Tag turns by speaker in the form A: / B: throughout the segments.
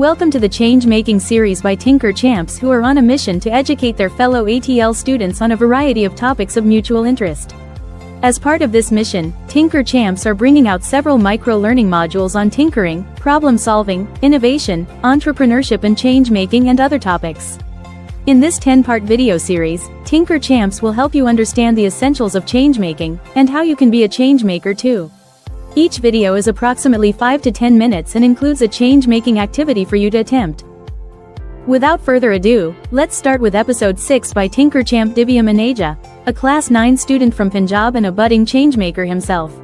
A: Welcome to the Change-Making series by Tinker Champs, who are on a mission to educate their fellow ATL students on a variety of topics of mutual interest. As part of this mission, Tinker Champs are bringing out several micro-learning modules on tinkering, problem-solving, innovation, entrepreneurship and change-making and other topics. In this 10-part video series, Tinker Champs will help you understand the essentials of change-making, and how you can be a change-maker too. Each video is approximately 5 to 10 minutes and includes a change-making activity for you to attempt. Without further ado, let's start with episode 6 by Tinker Champ Divyam Aneja, a Class 9 student from Punjab and a budding changemaker himself.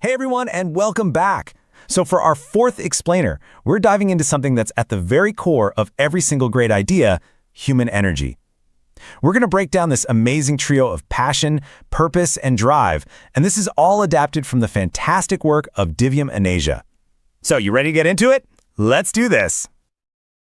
B: Hey everyone, and welcome back. So for our fourth explainer, we're diving into something that's at the very core of every single great idea, human energy. We're going to break down this amazing trio of passion, purpose, and drive, and this is all adapted from the fantastic work of Divyam Aneja. So you ready to get into it? Let's do this.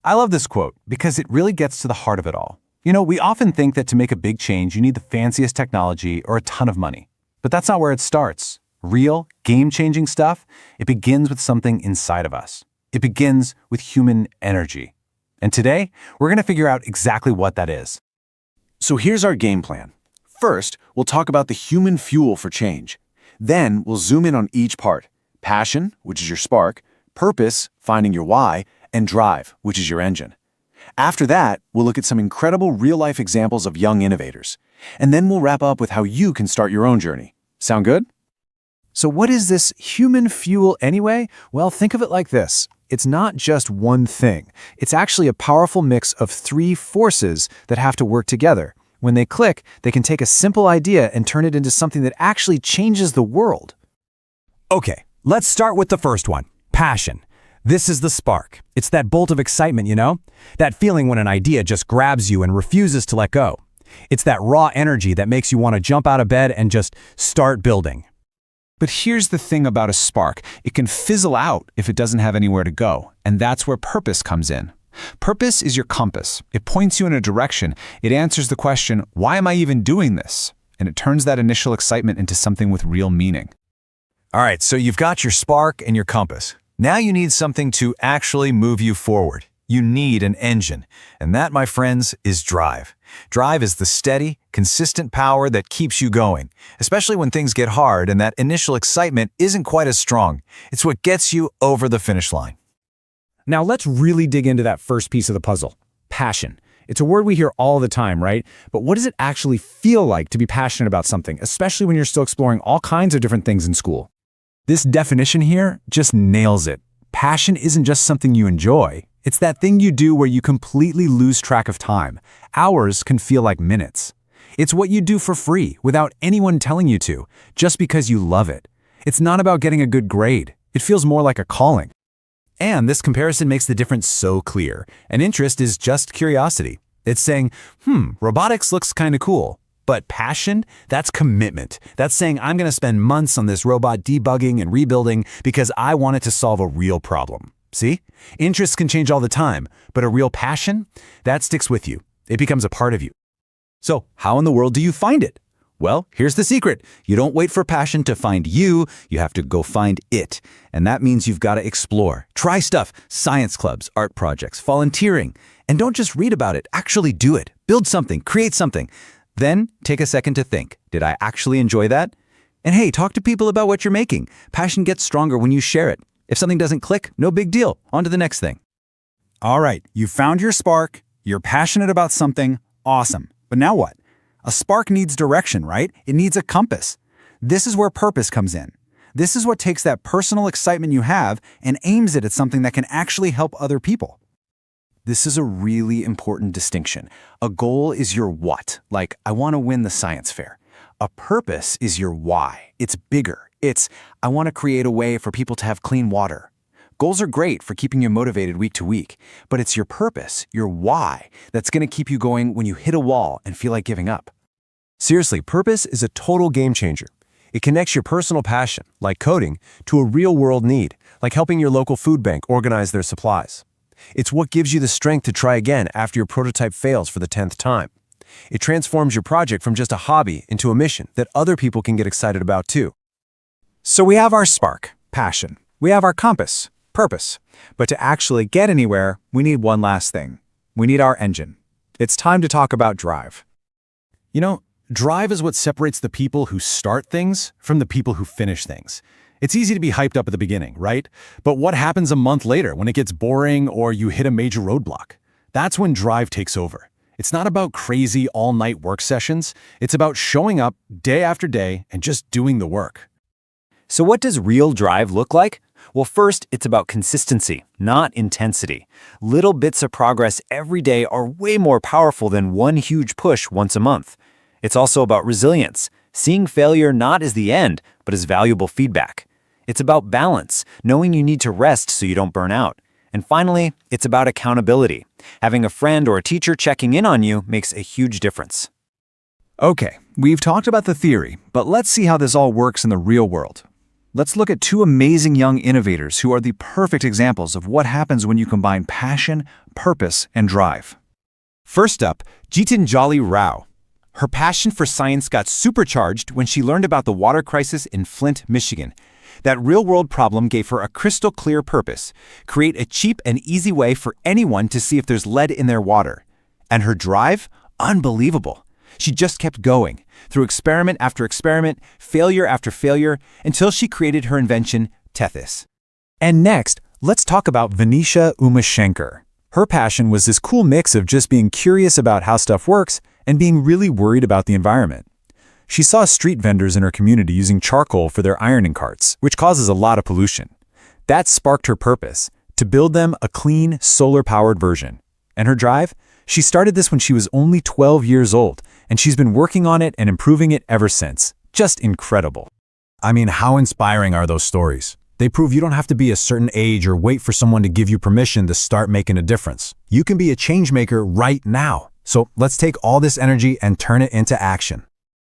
C: I love this quote because it really gets to the heart of it all. You know, we often think that to make a big change, you need the fanciest technology or a ton of money. But that's not where it starts. Real, game-changing stuff, it begins with something inside of us. It begins with human energy. And today, we're going to figure out exactly what that is.
D: So here's our game plan. First, we'll talk about the human fuel for change. Then we'll zoom in on each part. Passion, which is your spark, purpose, finding your why, and drive, which is your engine. After that, we'll look at some incredible real-life examples of young innovators. And then we'll wrap up with how you can start your own journey. Sound good?
C: So what is this human fuel anyway? Well, think of it like this. It's not just one thing. It's actually a powerful mix of three forces that have to work together. When they click, they can take a simple idea and turn it into something that actually changes the world.
B: Okay, let's start with the first one, passion. This is the spark. It's that bolt of excitement, you know? That feeling when an idea just grabs you and refuses to let go. It's that raw energy that makes you want to jump out of bed and just start building.
C: But here's the thing about a spark. It can fizzle out if it doesn't have anywhere to go, and that's where purpose comes in. Purpose is your compass. It points you in a direction. It answers the question, why am I even doing this? And it turns that initial excitement into something with real meaning.
B: All right, so you've got your spark and your compass. Now you need something to actually move you forward. You need an engine, and that, my friends, is drive. Drive is the steady, consistent power that keeps you going, especially when things get hard and that initial excitement isn't quite as strong. It's what gets you over the finish line.
E: Now let's really dig into that first piece of the puzzle, passion. It's a word we hear all the time, right? But what does it actually feel like to be passionate about something, especially when you're still exploring all kinds of different things in school?
C: This definition here just nails it. Passion isn't just something you enjoy. It's that thing you do where you completely lose track of time. Hours can feel like minutes. It's what you do for free, without anyone telling you to, just because you love it. It's not about getting a good grade. It feels more like a calling.
B: And this comparison makes the difference so clear. An interest is just curiosity. It's saying, robotics looks kind of cool. But passion, that's commitment. That's saying I'm going to spend months on this robot debugging and rebuilding because I want it to solve a real problem. See? Interests can change all the time, but a real passion, that sticks with you. It becomes a part of you. So how in the world do you find it? Well, here's the secret. You don't wait for passion to find you. You have to go find it. And that means you've got to explore. Try stuff, science clubs, art projects, volunteering. And don't just read about it. Actually do it. Build something. Create something. Then take a second to think, did I actually enjoy that? And hey, talk to people about what you're making. Passion gets stronger when you share it. If something doesn't click, no big deal. On to the next thing.
C: All right, you found your spark, you're passionate about something, awesome. But now what? A spark needs direction, right? It needs a compass. This is where purpose comes in. This is what takes that personal excitement you have and aims it at something that can actually help other people. This is a really important distinction. A goal is your what, like I want to win the science fair. A purpose is your why. It's bigger. It's, I want to create a way for people to have clean water. Goals are great for keeping you motivated week to week, but it's your purpose, your why, that's going to keep you going when you hit a wall and feel like giving up.
F: Seriously, purpose is a total game changer. It connects your personal passion, like coding, to a real-world need, like helping your local food bank organize their supplies. It's what gives you the strength to try again after your prototype fails for the 10th time. It transforms your project from just a hobby into a mission that other people can get excited about too.
C: So we have our spark, passion. We have our compass, purpose. But to actually get anywhere, we need one last thing. We need our engine. It's time to talk about drive.
B: You know, drive is what separates the people who start things from the people who finish things. It's easy to be hyped up at the beginning, right? But what happens a month later when it gets boring or you hit a major roadblock? That's when drive takes over. It's not about crazy all-night work sessions. It's about showing up day after day and just doing the work.
G: So what does real drive look like? Well, first, it's about consistency, not intensity. Little bits of progress every day are way more powerful than one huge push once a month. It's also about resilience, seeing failure not as the end, but as valuable feedback. It's about balance, knowing you need to rest so you don't burn out. And finally, it's about accountability. Having a friend or a teacher checking in on you makes a huge difference.
C: Okay, we've talked about the theory, but let's see how this all works in the real world. Let's look at two amazing young innovators who are the perfect examples of what happens when you combine passion, purpose, and drive.
E: First up, Gitanjali Rao. Her passion for science got supercharged when she learned about the water crisis in Flint, Michigan. That real-world problem gave her a crystal-clear purpose: create a cheap and easy way for anyone to see if there's lead in their water. And her drive? Unbelievable. She just kept going, through experiment after experiment, failure after failure, until she created her invention, Tethys.
C: And next, let's talk about Venetia Umashankar. Her passion was this cool mix of just being curious about how stuff works and being really worried about the environment. She saw street vendors in her community using charcoal for their ironing carts, which causes a lot of pollution. That sparked her purpose, to build them a clean, solar-powered version. And her drive? She started this when she was only 12 years old, and she's been working on it and improving it ever since. Just incredible.
B: I mean, how inspiring are those stories? They prove you don't have to be a certain age or wait for someone to give you permission to start making a difference. You can be a change maker right now. So let's take all this energy and turn it into action.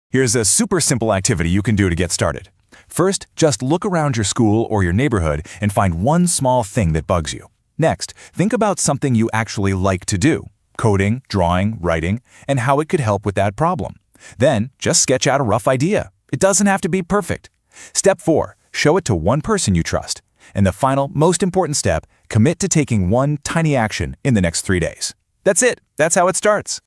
H: Here's a super simple activity you can do to get started. First, just look around your school or your neighborhood and find one small thing that bugs you. Next, think about something you actually like to do: coding, drawing, writing, and how it could help with that problem. Then, just sketch out a rough idea. It doesn't have to be perfect. Step 4, show it to one person you trust. And the final, most important step, commit to taking one tiny action in the next 3 days. That's it. That's how it starts.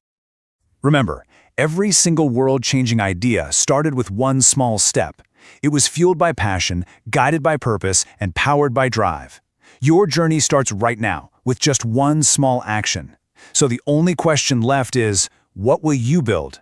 C: Remember, every single world-changing idea started with one small step. It was fueled by passion, guided by purpose, and powered by drive. Your journey starts right now with just one small action. So the only question left is, what will you build